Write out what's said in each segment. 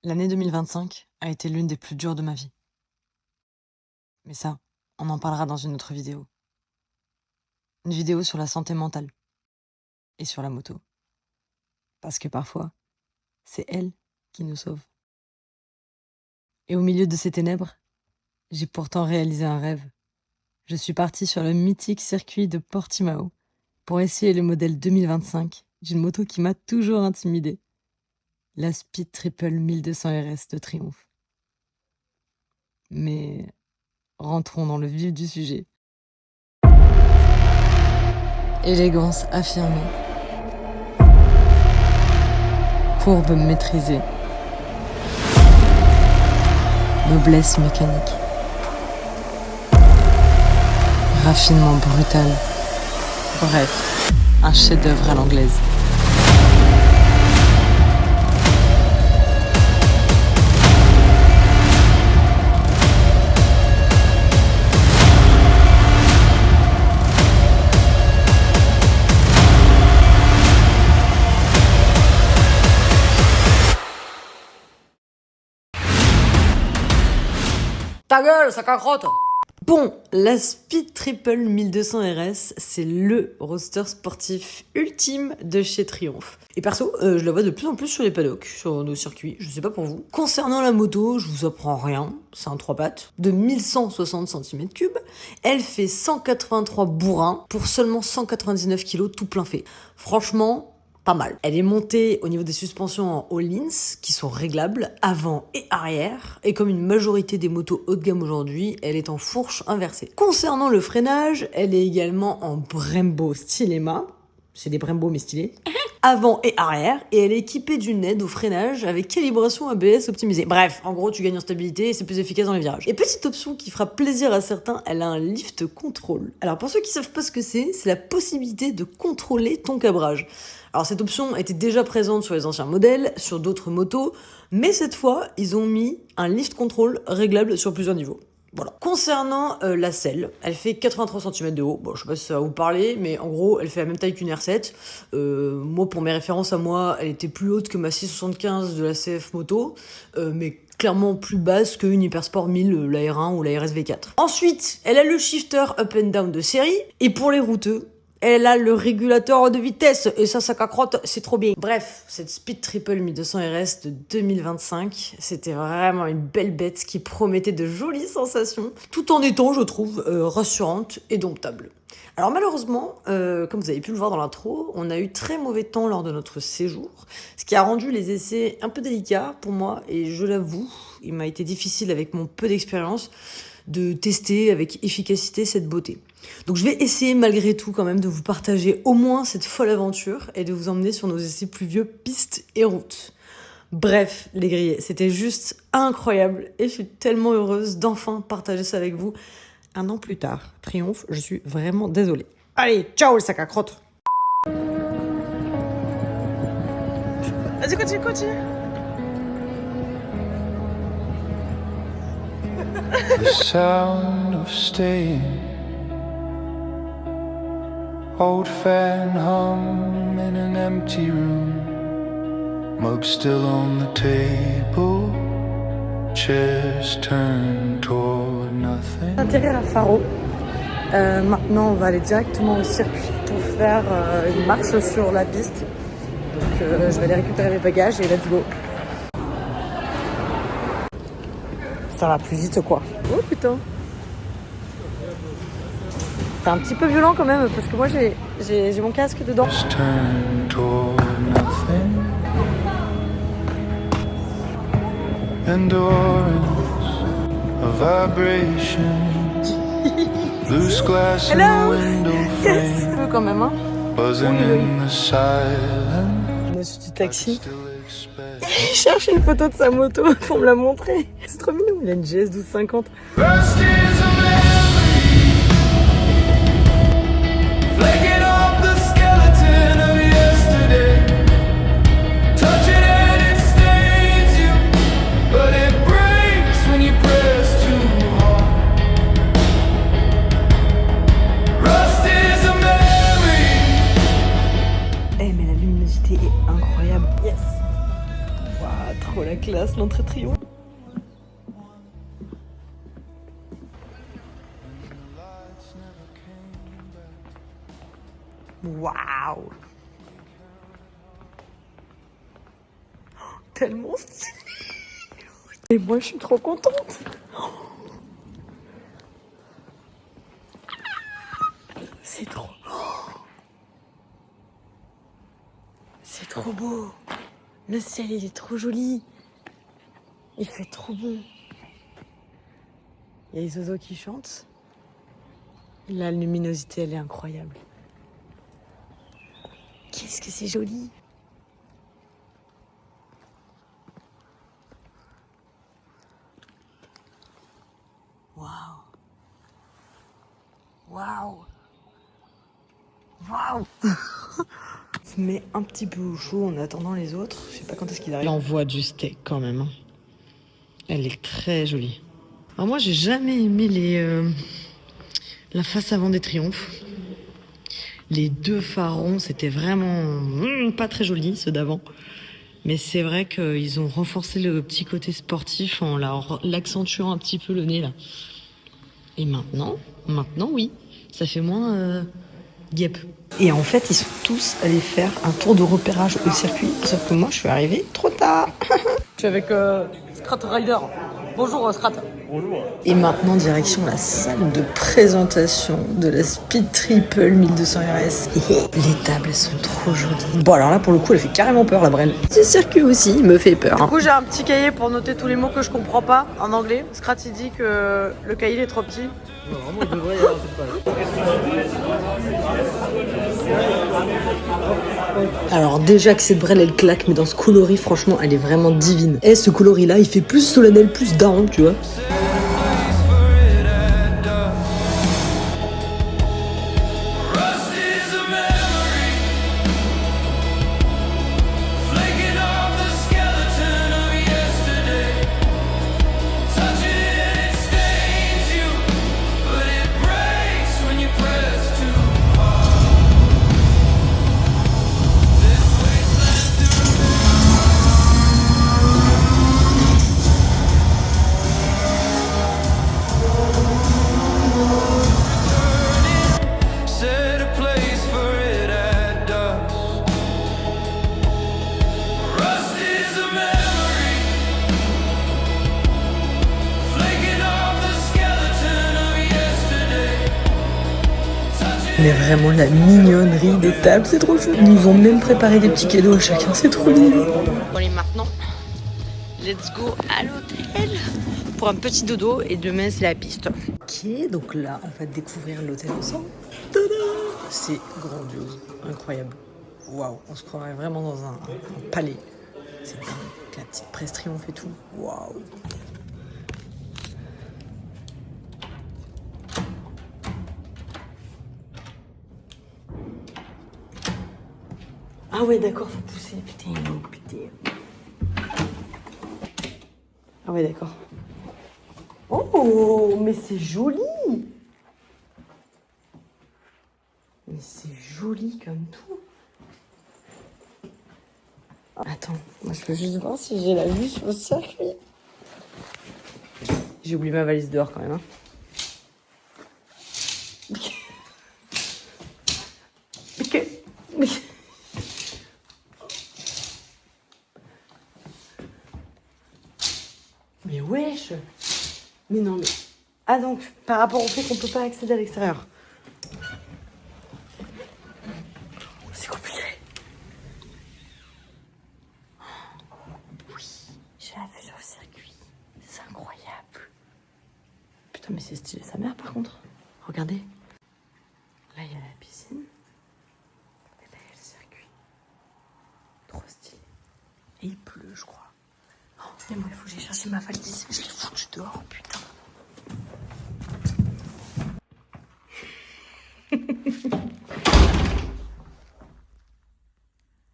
L'année 2025 a été l'une des plus dures de ma vie. Mais ça, on en parlera dans une autre vidéo. Une vidéo sur la santé mentale et sur la moto. Parce que parfois, c'est elle qui nous sauve. Et au milieu de ces ténèbres, j'ai pourtant réalisé un rêve. Je suis partie sur le mythique circuit de Portimao pour essayer le modèle 2025 d'une moto qui m'a toujours intimidée. La Speed Triple 1200 RS de Triumph. Mais rentrons dans le vif du sujet. Élégance affirmée. Courbe maîtrisée. Noblesse mécanique. Raffinement brutal. Bref, un chef-d'œuvre à l'anglaise. Ta gueule, ça carotte! Bon, la Speed Triple 1200 RS, c'est le roadster sportif ultime de chez Triumph. Et perso, je la vois de plus en plus sur les paddocks, sur nos circuits, je sais pas pour vous. Concernant la moto, je vous apprends rien, c'est un 3 pattes, de 1160 cm3, elle fait 183 bourrins pour seulement 199 kg tout plein fait. Franchement, pas mal. Elle est montée au niveau des suspensions en all-ins, qui sont réglables avant et arrière, et comme une majorité des motos haut de gamme aujourd'hui, elle est en fourche inversée. Concernant le freinage, elle est également en Brembo Stylema, c'est des Brembo mais stylés, avant et arrière, et elle est équipée d'une aide au freinage avec calibration ABS optimisée. Bref, en gros, tu gagnes en stabilité et c'est plus efficace dans les virages. Et petite option qui fera plaisir à certains, elle a un lift control. Alors pour ceux qui savent pas ce que c'est la possibilité de contrôler ton cabrage. Alors cette option était déjà présente sur les anciens modèles, sur d'autres motos, mais cette fois, ils ont mis un lift control réglable sur plusieurs niveaux. Voilà. Concernant la selle, elle fait 83 cm de haut. Bon, je sais pas si ça va vous parler, mais en gros, elle fait la même taille qu'une R7. Moi, pour mes références à moi, elle était plus haute que ma 675 de la CF Moto, mais clairement plus basse qu'une Hypersport 1000, la R1 ou la RS V4. Ensuite, elle a le shifter up and down de série, et pour les routeux, elle a le régulateur de vitesse, et ça cacarotte, c'est trop bien. Bref, cette Speed Triple 1200 RS de 2025, c'était vraiment une belle bête qui promettait de jolies sensations, tout en étant, je trouve, rassurante et domptable. Alors malheureusement, comme vous avez pu le voir dans l'intro, on a eu très mauvais temps lors de notre séjour, ce qui a rendu les essais un peu délicats pour moi, et je l'avoue, il m'a été difficile avec mon peu d'expérience de tester avec efficacité cette beauté. Donc je vais essayer malgré tout quand même de vous partager au moins cette folle aventure et de vous emmener sur nos essais pluvieux pistes et routes. Bref, les grillés, c'était juste incroyable et je suis tellement heureuse d'enfin partager ça avec vous. 1 an plus tard, Triumph, je suis vraiment désolée. Allez, ciao le sac à crotte. Vas-y, continue. The sound of staying, old fan hum in an empty room, mug still on the table, chairs turned toward nothing. Atterrir à Faro. Maintenant, on va aller directement au circuit pour faire une marche sur la piste. Donc, je vais aller récupérer mes bagages et let's go. Ça va plus vite quoi. Oh putain. C'est un petit peu violent quand même parce que moi j'ai mon casque dedans. Hello. Yes. Un peu quand même hein. Monsieur du taxi. Il cherche une photo de sa moto pour me la montrer. C'est trop mignon, il a une GS 1250. classe l'entrée Triomphe. Waouh! Tellement stylé! Et moi je suis trop contente! C'est trop... C'est trop beau! Le ciel il est trop joli! Il fait trop bon! Il y a les oiseaux qui chantent. La luminosité elle est incroyable. Qu'est-ce que c'est joli! Waouh! Waouh! Waouh! On se met un petit peu au chaud en attendant les autres. Je sais pas quand est-ce qu'ils arrivent. L'envoi du steak quand même. Elle est très jolie. Alors moi j'ai jamais aimé la face avant des triomphes. Les deux phares c'était vraiment pas très joli ceux d'avant. Mais c'est vrai qu'ils ont renforcé le petit côté sportif en l'accentuant un petit peu le nez là. Et maintenant oui, ça fait moins guêpe. Et en fait, ils sont tous allés faire un tour de repérage au circuit. Sauf que moi, je suis arrivée trop tard. Je suis avec Scrat Rider. Bonjour Scrat. Bonjour. Et maintenant, direction la salle de présentation de la Speed Triple 1200 RS. Et les tables sont trop jolies. Bon, alors là, pour le coup, elle fait carrément peur, la Brenne. Ce circuit aussi, il me fait peur. Du coup, j'ai un petit cahier pour noter tous les mots que je comprends pas en anglais. Scrat, il dit que le cahier il est trop petit. Non, vraiment, il devrait y avoir cette page. Alors déjà que cette brelle elle claque, mais dans ce coloris franchement elle est vraiment divine. Et ce coloris là il fait plus solennel, plus daron, tu vois. Mais vraiment la mignonnerie des tables, c'est trop chou. Ils nous ont même préparé des petits cadeaux à chacun, c'est trop mignon. Bon allez maintenant, let's go à l'hôtel pour un petit dodo et demain c'est la piste. Ok, donc là on va découvrir l'hôtel ensemble. Tada! C'est grandiose, incroyable. Waouh, on se croirait vraiment dans un palais. C'est dingue, la petite presse triomphe et tout. Waouh. Ah ouais d'accord, faut pousser. Putain, putain. Ah ouais d'accord. Oh, mais c'est joli. Mais c'est joli comme tout. Attends, moi je peux juste voir si j'ai la vue sur le circuit. J'ai oublié ma valise dehors quand même. Hein. Ok. Mais wesh. Mais non mais... Ah donc, par rapport au fait qu'on peut pas accéder à l'extérieur. C'est compliqué. Oui, j'ai la vue sur le circuit. C'est incroyable. Putain mais c'est stylé sa mère par contre. Regardez. Là il y a la piscine. Et là il y a le circuit. Trop stylé. Et il pleut je crois. Oh, mais moi il faut que j'aille chercher ma valise. Je l'ai foutue dehors, putain.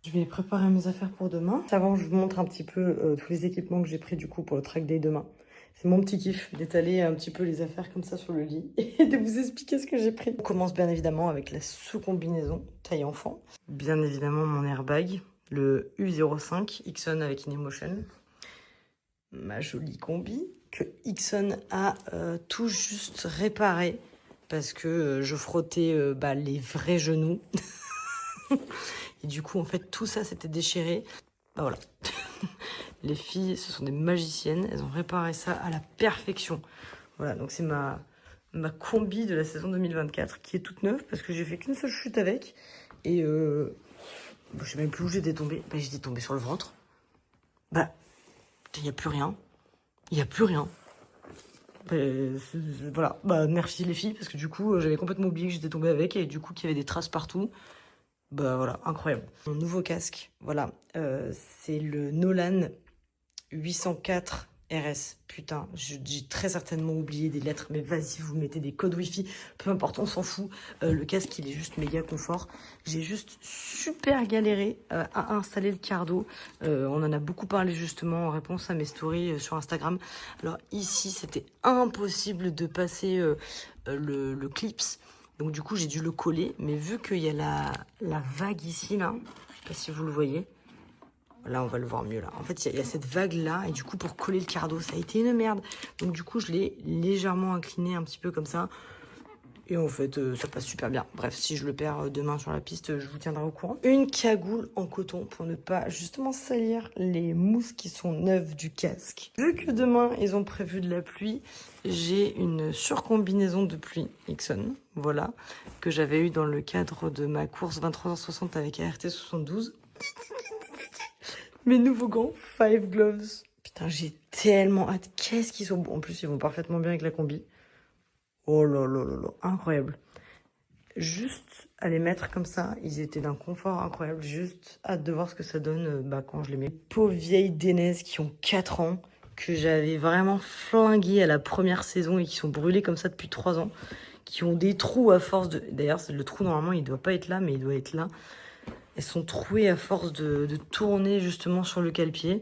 Je vais préparer mes affaires pour demain. Avant, je vous montre un petit peu tous les équipements que j'ai pris du coup pour le track day demain. C'est mon petit kiff d'étaler un petit peu les affaires comme ça sur le lit et de vous expliquer ce que j'ai pris. On commence bien évidemment avec la sous-combinaison taille enfant. Bien évidemment mon airbag, le U05 Ixon avec InEmotion. ma jolie combi que Ixon a tout juste réparé parce que je frottais les vrais genoux. Et du coup, en fait, tout ça s'était déchiré. Bah voilà. Les filles, ce sont des magiciennes. Elles ont réparé ça à la perfection. Voilà, donc c'est ma combi de la saison 2024 qui est toute neuve parce que j'ai fait qu'une seule chute avec. Et je sais même plus où j'étais tombée. Bah, j'étais tombée sur le ventre. Bah, il n'y a plus rien. Il n'y a plus rien. Voilà, bah merci les filles, parce que du coup, j'avais complètement oublié que j'étais tombée avec, et du coup, qu'il y avait des traces partout. Bah voilà, incroyable. Mon nouveau casque, voilà, c'est le Nolan 804 RS. Putain, j'ai très certainement oublié des lettres, mais vas-y, vous mettez des codes Wi-Fi, peu importe, on s'en fout. Le casque, il est juste méga confort. J'ai juste super galéré à installer le cardo. On en a beaucoup parlé justement en réponse à mes stories sur Instagram. Alors ici, c'était impossible de passer le clips. Donc du coup, j'ai dû le coller. Mais vu qu'il y a la vague ici, là, je sais pas si vous le voyez. Là, on va le voir mieux, là. En fait, il y a cette vague-là, et du coup, pour coller le cardo, ça a été une merde. Donc, du coup, je l'ai légèrement incliné un petit peu comme ça. Et en fait, ça passe super bien. Bref, si je le perds demain sur la piste, je vous tiendrai au courant. Une cagoule en coton pour ne pas, justement, salir les mousses qui sont neuves du casque. Vu que demain, ils ont prévu de la pluie, j'ai une surcombinaison de pluie Ixon, voilà, que j'avais eu dans le cadre de ma course 23h60 avec ART 72. Mes nouveaux gants, 5 Gloves. Putain, j'ai tellement hâte. Qu'est-ce qu'ils sont beaux. En plus, ils vont parfaitement bien avec la combi. Oh là là là là, incroyable. Juste à les mettre comme ça, ils étaient d'un confort incroyable. Juste hâte de voir ce que ça donne quand je les mets. Pauvres vieilles Dénaises qui ont 4 ans, que j'avais vraiment flinguées à la première saison et qui sont brûlées comme ça depuis 3 ans. Qui ont des trous à force de... D'ailleurs, le trou, normalement, il doit pas être là, mais il doit être là. Elles sont trouées à force de tourner justement sur le cale-pied.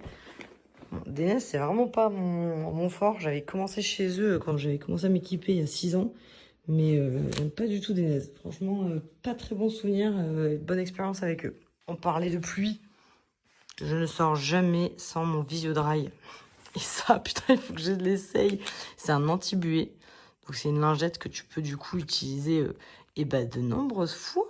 Bon, DNS, c'est vraiment pas mon fort. J'avais commencé chez eux quand j'avais commencé à m'équiper il y a 6 ans. Mais j'aime pas du tout DNS. Franchement, pas très bon souvenir, bonne expérience avec eux. On parlait de pluie. Je ne sors jamais sans mon Visiodry. Et ça, putain, il faut que je l'essaye. C'est un anti-buée. Donc c'est une lingette que tu peux du coup utiliser de nombreuses fois.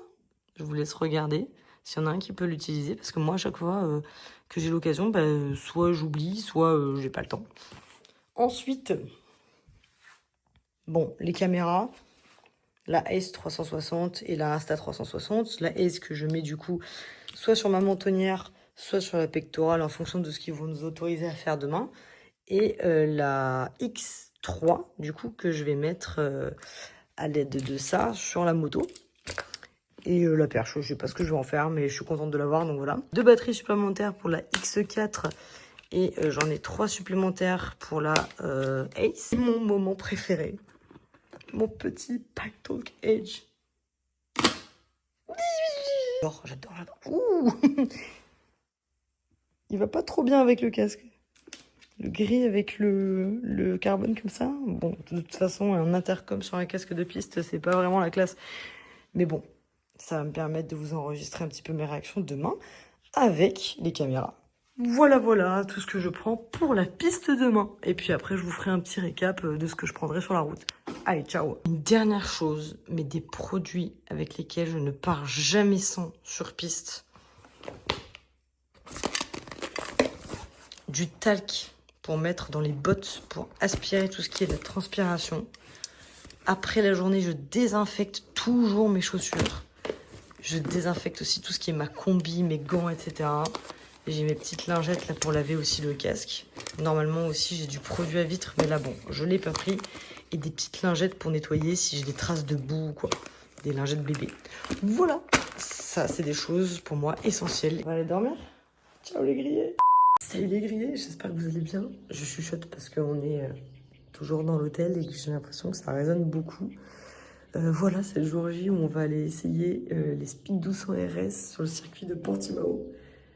Je vous laisse regarder s'il y en a un qui peut l'utiliser, parce que moi, à chaque fois que j'ai l'occasion, soit j'oublie, soit j'ai pas le temps. Ensuite, bon, les caméras, la Ace 360 et la Insta 360. La Ace que je mets du coup soit sur ma mentonnière, soit sur la pectorale, en fonction de ce qu'ils vont nous autoriser à faire demain. Et la X3, du coup, que je vais mettre à l'aide de ça sur la moto. Et la perche, je sais pas ce que je vais en faire, mais je suis contente de l'avoir, donc voilà. 2 batteries supplémentaires pour la X4 et j'en ai 3 supplémentaires pour la Ace. Mon moment préféré, mon petit Pack Talk Edge. J'adore. Ouh. Il va pas trop bien avec le casque. Le gris avec le carbone comme ça. Bon, de toute façon, un intercom sur un casque de piste, c'est pas vraiment la classe. Mais bon. Ça va me permettre de vous enregistrer un petit peu mes réactions demain avec les caméras. Voilà, tout ce que je prends pour la piste demain. Et puis après, je vous ferai un petit récap de ce que je prendrai sur la route. Allez, ciao. Une dernière chose, mais des produits avec lesquels je ne pars jamais sans sur piste. Du talc pour mettre dans les bottes, pour aspirer tout ce qui est de la transpiration. Après la journée, je désinfecte toujours mes chaussures. Je désinfecte aussi tout ce qui est ma combi, mes gants, etc. J'ai mes petites lingettes là pour laver aussi le casque. Normalement aussi j'ai du produit à vitre, mais là bon, je l'ai pas pris. Et des petites lingettes pour nettoyer si j'ai des traces de boue ou quoi. Des lingettes bébé. Voilà, ça c'est des choses pour moi essentielles. On va aller dormir. Ciao les grillés. Salut les grillés, j'espère que vous allez bien. Je chuchote parce qu'on est toujours dans l'hôtel et que j'ai l'impression que ça résonne beaucoup. Voilà, c'est le jour J où on va aller essayer les Speed 200 RS sur le circuit de Portimao.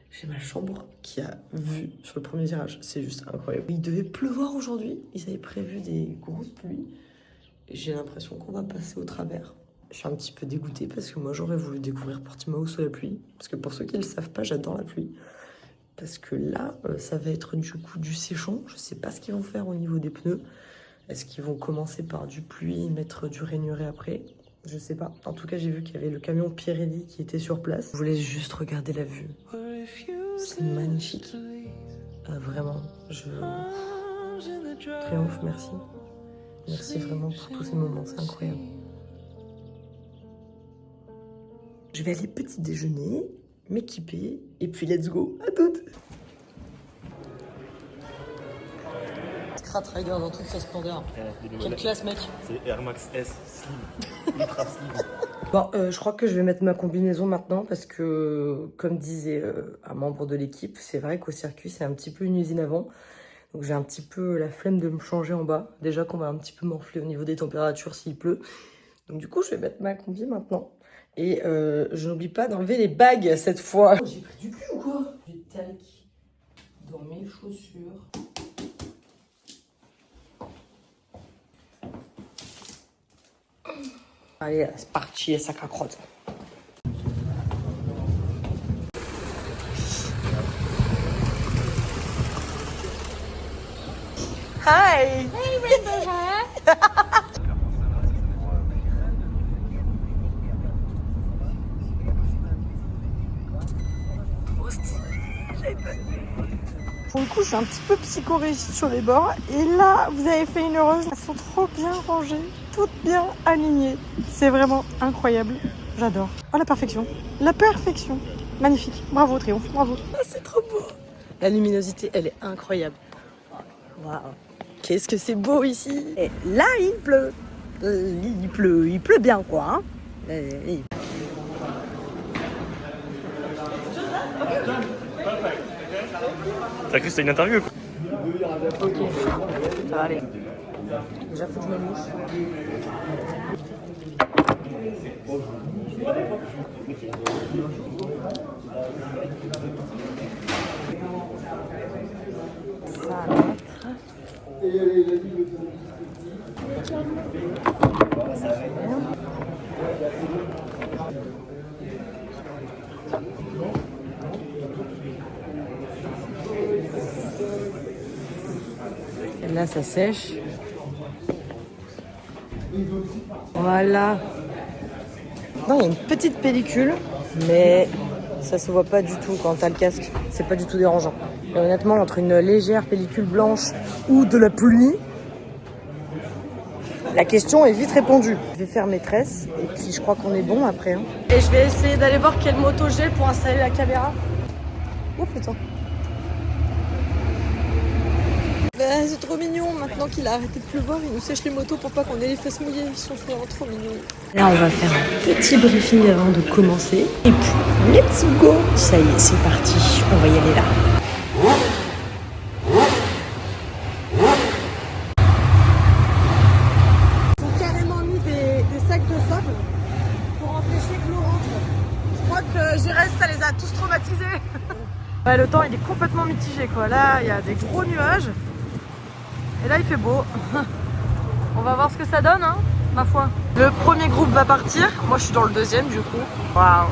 J'ai ma chambre qui a vue sur le premier virage, c'est juste incroyable. Il devait pleuvoir aujourd'hui, ils avaient prévu des grosses pluies. Et j'ai l'impression qu'on va passer au travers. Je suis un petit peu dégoûtée parce que moi j'aurais voulu découvrir Portimao sous la pluie. Parce que pour ceux qui ne le savent pas, j'adore la pluie. parce que là, ça va être du coup du séchon. Je sais pas ce qu'ils vont faire au niveau des pneus. Est-ce qu'ils vont commencer par du pluie et mettre du rainuré après? Je sais pas. En tout cas, j'ai vu qu'il y avait le camion Pirelli qui était sur place. Je vous laisse juste regarder la vue. C'est magnifique. Vraiment, Triomphe, merci. Merci vraiment pour tous ces moments, c'est incroyable. Je vais aller petit déjeuner, m'équiper, et puis let's go, à toutes. Scrat Rider dans toute sa splendeur. Quelle classe, mec. C'est Air Max S Slim. Ultra Slim. Bon, je crois que je vais mettre ma combinaison maintenant parce que, comme disait un membre de l'équipe, c'est vrai qu'au circuit, c'est un petit peu une usine à vent. Donc j'ai un petit peu la flemme de me changer en bas. Déjà qu'on va un petit peu m'enfler au niveau des températures s'il pleut. Donc du coup, je vais mettre ma combi maintenant. Et je n'oublie pas d'enlever les bagues cette fois. J'ai pris du cul ou quoi? J'ai talc dans mes chaussures. Allez, c'est parti, sac à crotte. Hi! Hey, Brenda! Pour le coup, c'est un petit peu psychorigide sur les bords. Et là, vous avez fait une heureuse. Elles sont trop bien rangées, toutes bien alignées. C'est vraiment incroyable. J'adore. Oh, la perfection. La perfection. Magnifique. Bravo, Triomphe. Bravo. Oh, c'est trop beau. La luminosité, elle est incroyable. Waouh. Qu'est-ce que c'est beau ici. Et là, il pleut. Il pleut bien, quoi. Hein. T'as cru que c'était une interview quoi? Ok, ça va aller. Déjà, faut que je me mouche. Ça va mettre. Ça fait bien. Et là, ça sèche. Voilà. Non, il y a une petite pellicule, mais ça se voit pas du tout quand t'as le casque. C'est pas du tout dérangeant. Et honnêtement, entre une légère pellicule blanche ou de la pluie, la question est vite répondue. Je vais faire mes tresses et puis je crois qu'on est bon après. Hein. Et je vais essayer d'aller voir quelle moto j'ai pour installer la caméra. Oh putain. Ben, c'est trop mignon, maintenant qu'il a arrêté de pleuvoir, il nous sèche les motos pour pas qu'on ait les fesses mouillées, ils sont trop mignons. Là on va faire un petit briefing avant de commencer, et puis let's go. Ça y est, c'est parti, on va y aller là. Ils ont carrément mis des sacs de sable pour empêcher que l'eau rentre. Je crois que Gérès, ça les a tous traumatisés. Ouais, le temps il est complètement mitigé quoi, là il y a des gros nuages. Et là il fait beau. On va voir ce que ça donne, hein, ma foi. Le premier groupe va partir. Moi je suis dans le deuxième du coup. Waouh.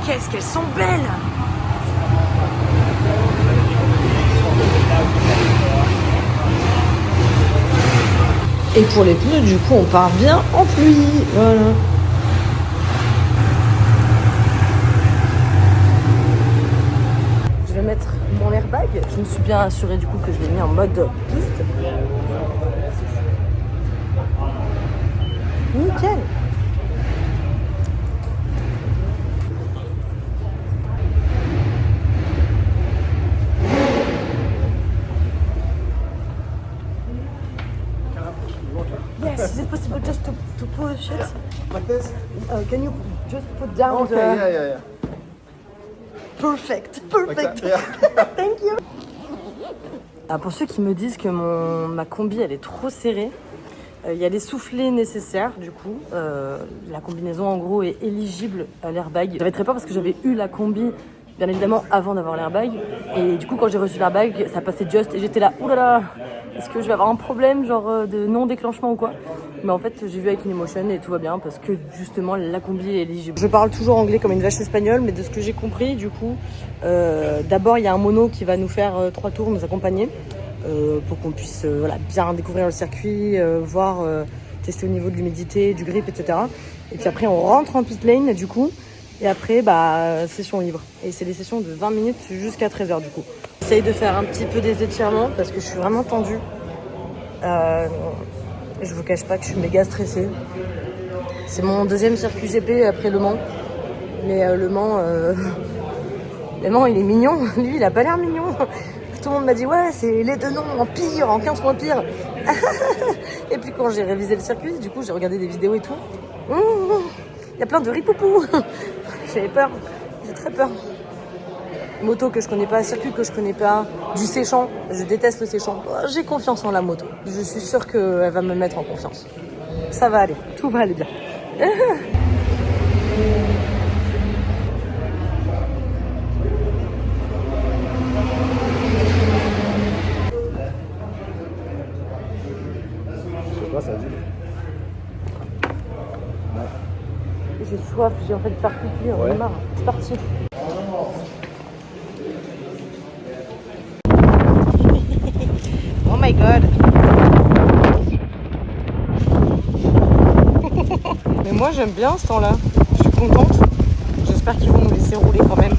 Qu'est-ce qu'elles sont belles. Et pour les pneus du coup on part bien en pluie. Voilà. Je vais mettre mon airbag. Je me suis bien assurée du coup que je l'ai mis en mode piste. Nickel. Yes, is it possible just to push it? Like this? Can you just put down Okay, the... yeah. Perfect. Like that, yeah. Thank you. Ah, pour ceux qui me disent que ma combi elle est trop serrée, il y a les soufflets nécessaires du coup. La combinaison en gros est éligible à l'airbag. J'avais très peur parce que j'avais eu la combi bien évidemment avant d'avoir l'airbag. Et du coup, quand j'ai reçu l'airbag, ça passait just et j'étais là, oulala, est-ce que je vais avoir un problème genre de non-déclenchement ou quoi? Mais en fait, j'ai vu avec Inemotion et tout va bien parce que justement la combi est éligible. Je parle toujours anglais comme une vache espagnole, mais de ce que j'ai compris, du coup, d'abord il y a un mono qui va nous faire 3 tours, nous accompagner pour qu'on puisse voilà, bien découvrir le circuit, voir, tester au niveau de l'humidité, du grip, etc. Et puis après, on rentre en pit lane du coup. Et après, session libre. Et c'est des sessions de 20 minutes jusqu'à 13h du coup. J'essaye de faire un petit peu des étirements parce que je suis vraiment tendue. Je vous cache pas que je suis méga stressée. C'est mon deuxième circuit GP après Le Mans. Mais Le Mans, il est mignon. Lui, il a pas l'air mignon. Tout le monde m'a dit ouais, c'est les deux noms en pire, en 15 fois pire. Et puis quand j'ai révisé le circuit, du coup, j'ai regardé des vidéos et tout. Il y a plein de ripoupou. J'avais peur, j'ai très peur. Moto que je connais pas, circuit que je connais pas, du séchant, je déteste le séchant. J'ai confiance en la moto. Je suis sûre qu'elle va me mettre en confiance. Ça va aller, tout va aller bien. Ça dit. J'ai soif, j'ai en fait de faire pipi, on est marre. C'est parti. Oh my god. Mais moi j'aime bien ce temps-là. Je suis contente. J'espère qu'ils vont nous laisser rouler quand même.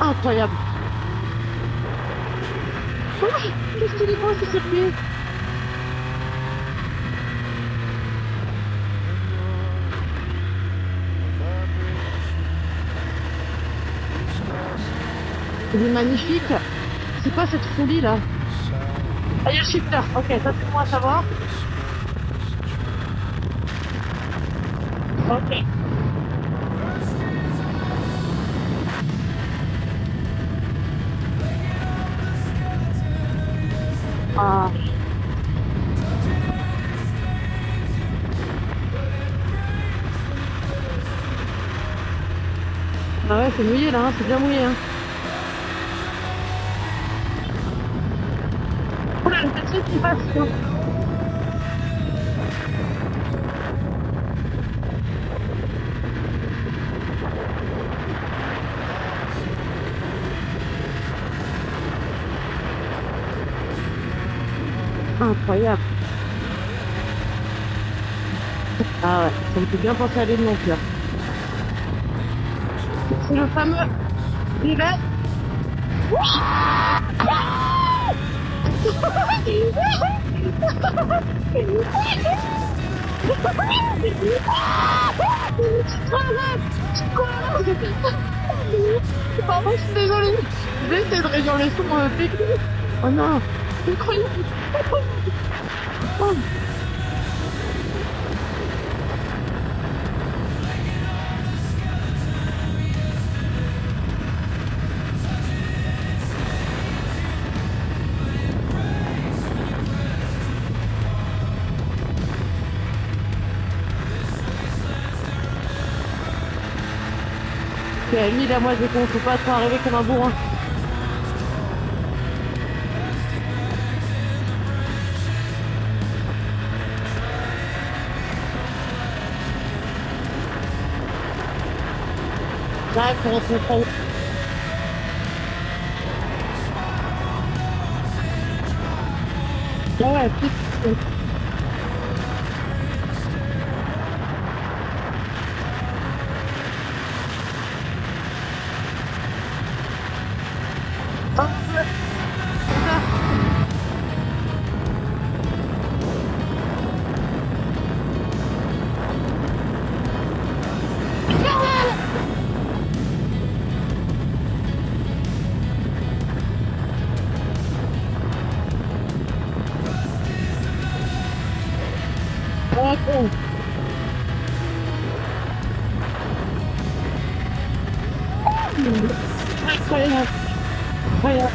Incroyable. Qu'est-ce qu'il est beau ce circuit. Il est magnifique. C'est quoi cette folie là? Ah, il y a le shifter. Ok, ça c'est bon à savoir. Ok. Ah. Ah ouais, c'est mouillé là, hein, c'est bien mouillé. Hein. Oh là, le petit qui passe. Hein. Incroyable. Ah ouais, ça me fait bien penser à l'île de mon cœur. C'est le fameux hiver. Pardon, je suis désolée. Je vais essayer de réduire le son technique. Oh non, c'est incroyable. Oh. Lui, là, moi, je ne faut pas trop arriver comme un bourrin. Là, il faut rentrer trop. Ah ouais, plus. Incroyable. Incroyable.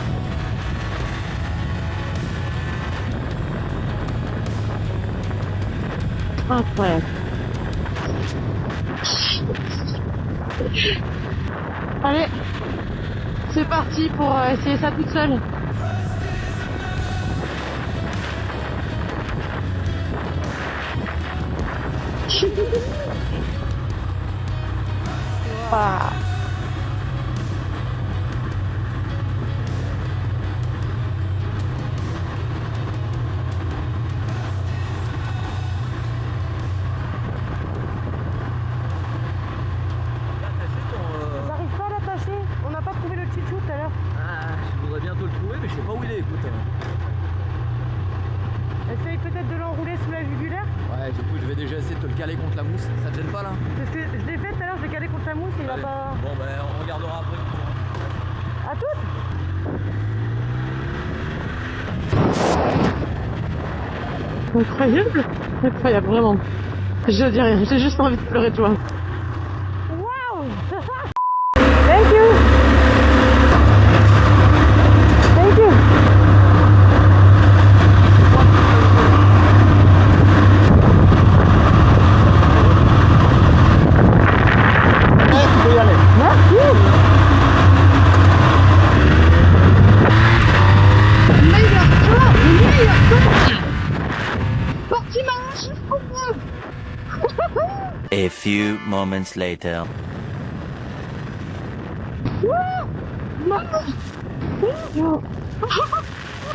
Incroyable. Allez, c'est parti pour essayer ça toute seule. Waouh. J'arrive pas à l'attacher, on n'a pas trouvé le tchitchou tout à l'heure. Ah, je voudrais bientôt le trouver, mais je sais pas où il est, écoute. Essaye peut-être de l'enrouler sous la jugulaire. Ouais, du coup, je vais déjà essayer de te le caler contre la mousse. Ça te gêne pas là? Parce que je l'ai fait tout à l'heure, je l'ai calé contre la mousse et il a Allez. pas... Bon, ben, on regardera après. À toutes. Incroyable. Incroyable, vraiment. Je dis rien, j'ai juste envie de pleurer de joie. Wow. Thank you. Thank you. Tu peux y aller. Merci. Meilleur tour, meilleur tour. Portimao jusqu'au bout. A few moments later.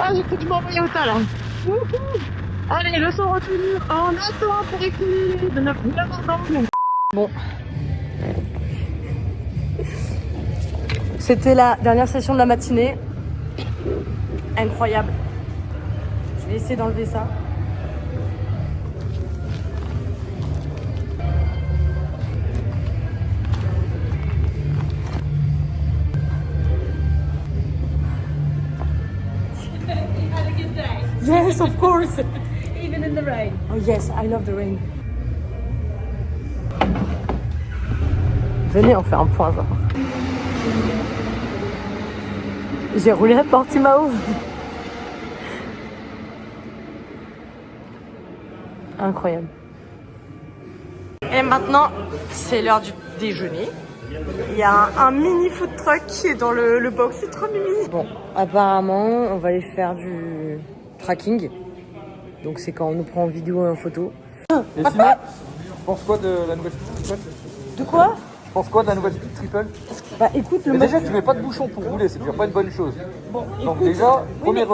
Ah, j'ai cru que je m'envoyais au tas là. Allez, leçon retenue. On attend pour écouler de notre d'angle. Bon. C'était la dernière session de la matinée. Incroyable. Je vais essayer d'enlever ça. Yes, of course. Even in the rain. Oh yes, I love the rain. Venez, on fait un point, genre. J'ai roulé à Portimao. Incroyable. Et maintenant, c'est l'heure du déjeuner. Il y a un mini food truck qui est dans le box, c'est trop mimi. Bon, apparemment, on va aller faire du tracking. Donc c'est quand on nous prend en vidéo et en photo. Et sinon, tu penses quoi de la nouvelle Speed Triple? De quoi? Tu penses quoi de la nouvelle Speed Triple? Bah écoute, le Mais mec... déjà, tu mets pas de bouchon pour rouler, c'est déjà pas une bonne chose. Bon, Donc écoute, déjà, oui, mais-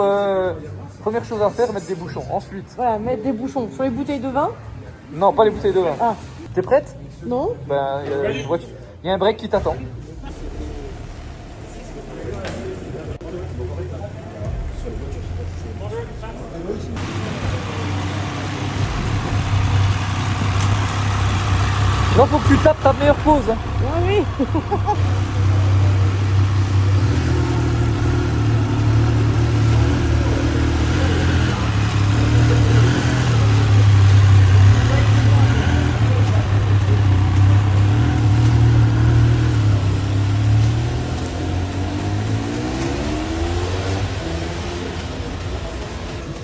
première chose à faire, mettre des bouchons. Ensuite, Voilà, mettre des bouchons sur les bouteilles de vin. non, pas les bouteilles de vin. Ah. T'es prête? Non? Ben, il y a un break qui t'attend. Non, faut que tu tapes ta meilleure pause. Hein. Oui, oui.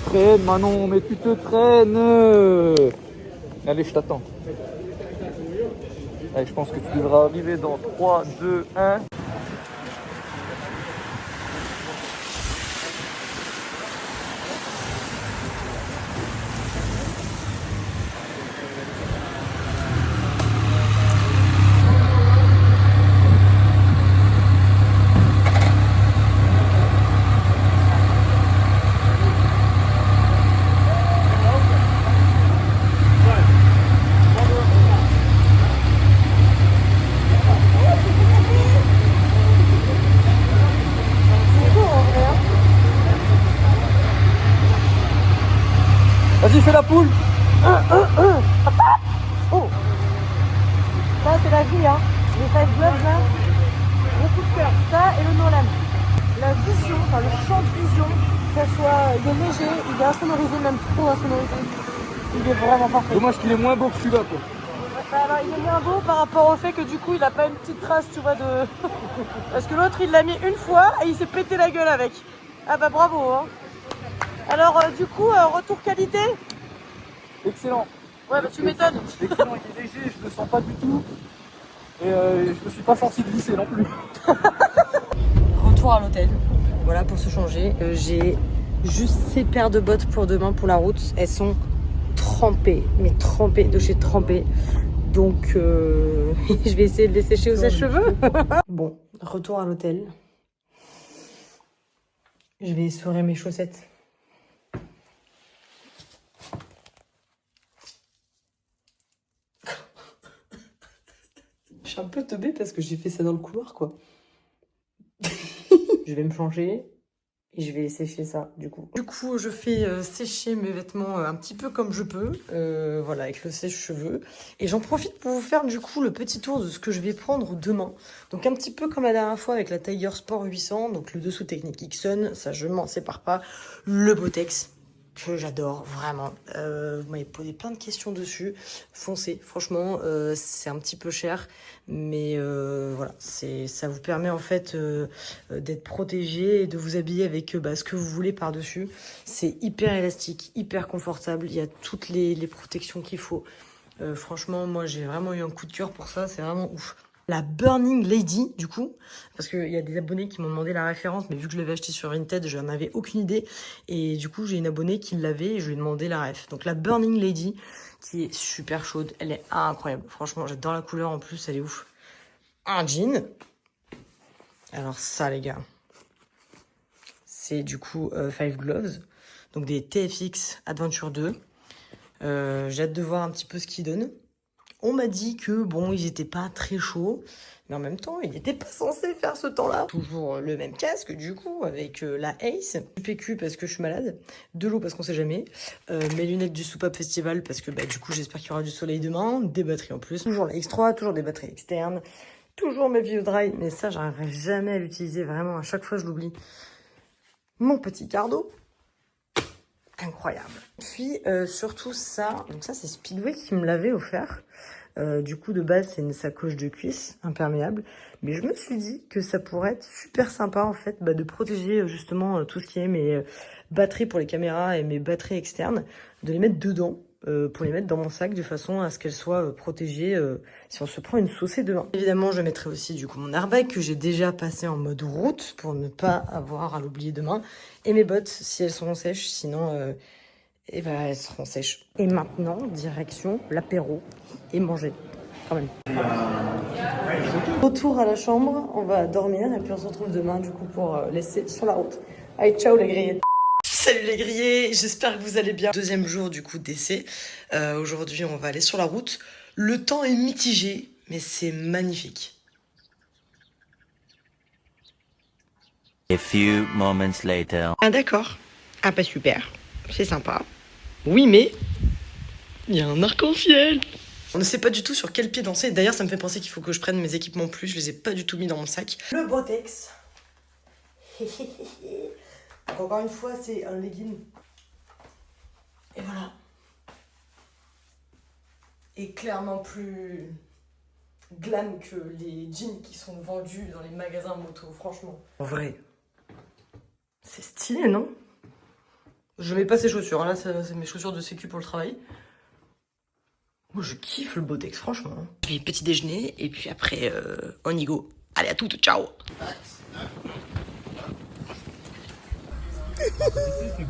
Traîne, Manon, mais tu te traînes. Allez, je t'attends. Allez, je pense que tu devras arriver dans 3, 2, 1. Vas-y, fais la poule. Oh. Ça, c'est la vie, hein. Les five gloves, là. Gros coup de cœur. Ça et le Nolan. La vision, enfin le champ de vision, que ça soit, il est léger, il est insonorisé, même trop insonorisé. Il est vraiment parfait. Dommage qu'il est moins beau que celui-là, quoi. Bah alors il est bien beau par rapport au fait que du coup il a pas une petite trace tu vois de... Parce que l'autre il l'a mis une fois et il s'est pété la gueule avec. Ah bah bravo hein. Alors du coup retour qualité. Excellent. Ouais bah tu m'étonnes. Excellent, il est léger, je le sens pas du tout. Et je me suis pas senti glisser non plus. Retour à l'hôtel. Voilà pour se changer. J'ai juste ces paires de bottes pour demain pour la route. Elles sont trempées, mais trempées de chez trempées. Donc je vais essayer de les sécher au sèche-cheveux. Bon, retour à l'hôtel. Je vais essorer mes chaussettes. Je suis un peu teubée parce que j'ai fait ça dans le couloir quoi. Je vais me changer. Et je vais sécher ça, du coup. Du coup, je fais sécher mes vêtements un petit peu comme je peux. Voilà, avec le sèche-cheveux. Et j'en profite pour vous faire, du coup, le petit tour de ce que je vais prendre demain. Donc, un petit peu comme la dernière fois avec la Tiger Sport 800. Donc, le dessous technique Ixon. Ça, je m'en sépare pas. Le Botex, que j'adore, vraiment. Vous m'avez posé plein de questions dessus. Foncez. Franchement, c'est un petit peu cher. Mais voilà, ça vous permet en fait d'être protégé et de vous habiller avec ce que vous voulez par-dessus. C'est hyper élastique, hyper confortable. Il y a toutes les protections qu'il faut. Franchement, moi j'ai vraiment eu un coup de cœur pour ça. C'est vraiment ouf. La Burning Lady, du coup, parce qu'il y a des abonnés qui m'ont demandé la référence, mais vu que je l'avais acheté sur Vinted, je n'en avais aucune idée. Et du coup, j'ai une abonnée qui l'avait et je lui ai demandé la ref. Donc la Burning Lady, qui est super chaude, elle est incroyable. Franchement, j'adore la couleur en plus, elle est ouf. Un jean. Alors ça, les gars, c'est du coup 5 Gloves, donc des TFX Adventure 2. J'ai hâte de voir un petit peu ce qu'ils donnent. On m'a dit que, bon, ils étaient pas très chauds, mais en même temps, ils n'étaient pas censés faire ce temps-là. Toujours le même casque, du coup, avec la Ace, du PQ parce que je suis malade, de l'eau parce qu'on sait jamais, mes lunettes du Soupape Festival parce que, du coup, j'espère qu'il y aura du soleil demain, des batteries en plus, toujours la X3, toujours des batteries externes, toujours mes vieux dry, mais ça, j'arriverai jamais à l'utiliser, vraiment, à chaque fois, je l'oublie. Mon petit cardo. Incroyable. Puis surtout ça, donc ça c'est Speedway qui me l'avait offert. Du coup de base c'est une sacoche de cuisse imperméable, mais je me suis dit que ça pourrait être super sympa en fait de protéger justement tout ce qui est mes batteries pour les caméras et mes batteries externes, de les mettre dedans pour les mettre dans mon sac de façon à ce qu'elles soient protégées si on se prend une saucée demain. Évidemment je mettrai aussi du coup mon airbag que j'ai déjà passé en mode route pour ne pas avoir à l'oublier demain, et mes bottes si elles seront sèches, sinon elles seront sèches. Et maintenant direction l'apéro et manger quand même. Retour à la chambre, on va dormir et puis on se retrouve demain du coup pour laisser sur la route. Allez, ciao les grillés. Salut les grillés, j'espère que vous allez bien. Deuxième jour du coup d'essai. Aujourd'hui on va aller sur la route. Le temps est mitigé, mais c'est magnifique. A few moments later. Ah d'accord. Ah pas super. C'est sympa. Oui mais il y a un arc-en-ciel. On ne sait pas du tout sur quel pied danser. D'ailleurs ça me fait penser qu'il faut que je prenne mes équipements plus. Je les ai pas du tout mis dans mon sac. Le Botex. Donc encore une fois, c'est un legging. Et voilà. Et clairement plus glam que les jeans qui sont vendus dans les magasins moto, franchement. En vrai, c'est stylé, non? Je mets pas ces chaussures, là c'est mes chaussures de sécu pour le travail. Moi je kiffe le Botex, franchement. Puis petit déjeuner, et puis après, on y go. Allez, à toutes, ciao!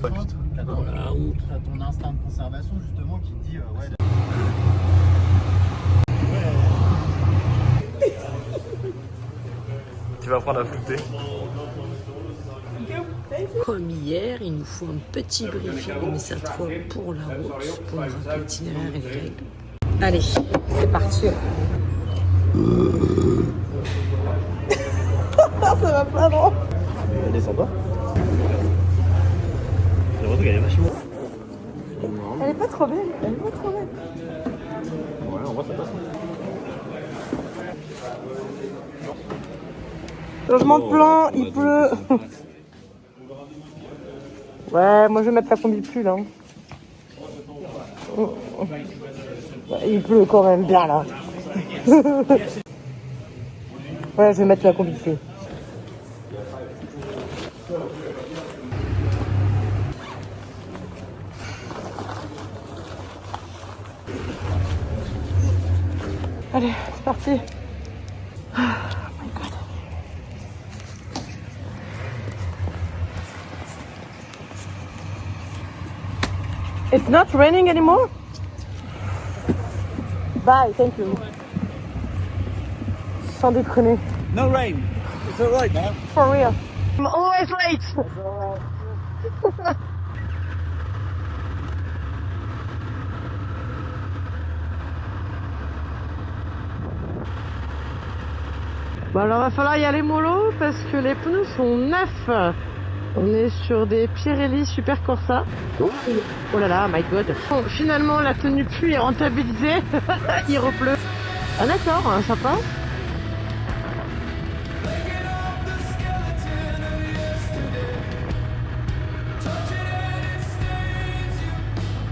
Pas du tout. T'as ton instinct de conservation justement qui te dit ouais. Tu vas apprendre à flouter. Comme hier, il nous faut un petit briefing, mais cette fois pour la route, pour nous rappeler l'itinéraire et les règles. Allez, c'est parti. Ça va pas, non? Elle descend pas. Le retour, elle est vachement. Elle est pas trop belle, elle est pas trop belle. Ouais, en vrai, ça passe. Changement de plan, il pleut. Ouais, moi je vais mettre la combi pull. Hein. Il pleut quand même bien là. Voilà, je vais mettre la combi de feu. Allez, c'est parti. Oh my god. It's not raining anymore? Bye, thank you. Sans déconner. No rain. It's alright now. For real. I'm always late. Bon alors va falloir y aller mollo parce que les pneus sont neufs. On est sur des Pirelli Super Corsa. Oh là là, my god. Bon, finalement la tenue pluie est rentabilisée. Il repleut. Ah d'accord, hein, sympa.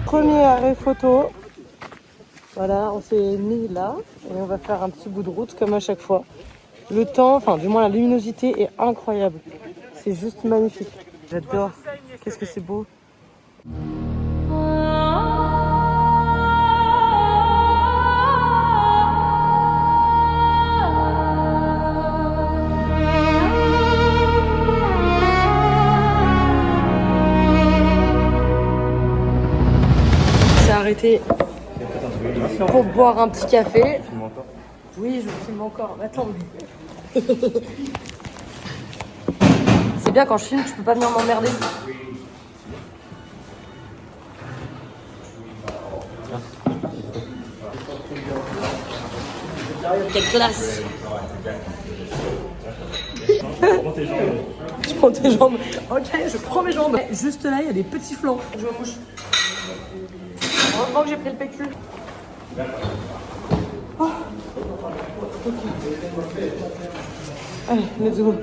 Premier arrêt photo. Voilà, on s'est mis là et on va faire un petit bout de route comme à chaque fois. Le temps, enfin du moins la luminosité est incroyable. C'est juste magnifique. J'adore. Qu'est-ce que c'est beau. C'est arrêté pour boire un petit café. Oui, je filme encore. Attends. C'est bien quand je filme, tu peux pas venir m'emmerder. Quelle classe. Je prends tes jambes. Ok, je prends mes jambes. Juste là, il y a des petits flancs. Je me mouche. Heureusement que j'ai pris le PQ. Oh. Okay. Allez, let's go.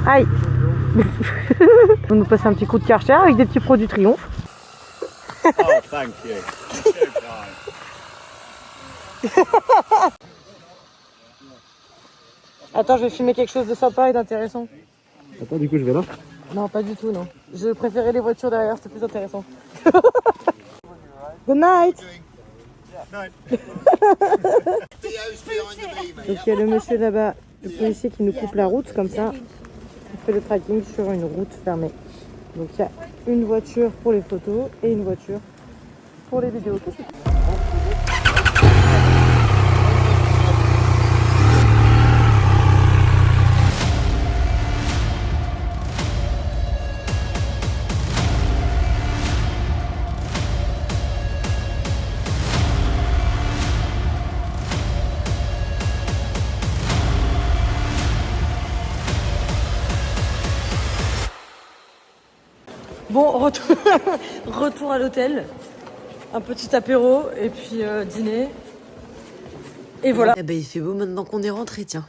Aïe. On nous passe un petit coup de Karcher avec des petits produits Triomphe. Oh, thank you. Attends, je vais filmer quelque chose de sympa et d'intéressant. Attends, du coup, je vais là. Non, pas du tout, non. Je préférais les voitures derrière, c'était plus intéressant. Good night. Donc il y a le monsieur là-bas, le policier qui nous coupe la route, comme ça, on fait le tracking sur une route fermée. Donc il y a une voiture pour les photos et une voiture pour les vidéos. Bon, retour à l'hôtel, un petit apéro et puis dîner. Et voilà. Eh ben, il fait beau maintenant qu'on est rentré, tiens.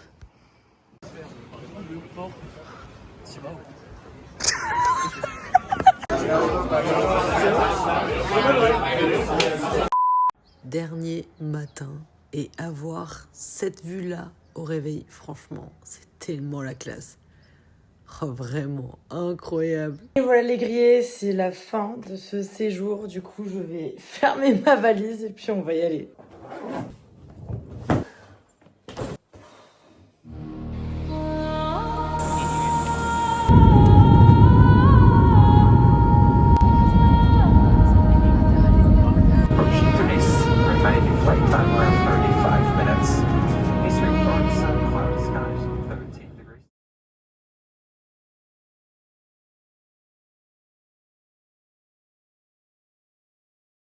Dernier matin et avoir cette vue-là au réveil, franchement, c'est tellement la classe. Oh, vraiment incroyable. Et voilà les grillés, c'est la fin de ce séjour. Du coup, je vais fermer ma valise et puis on va y aller.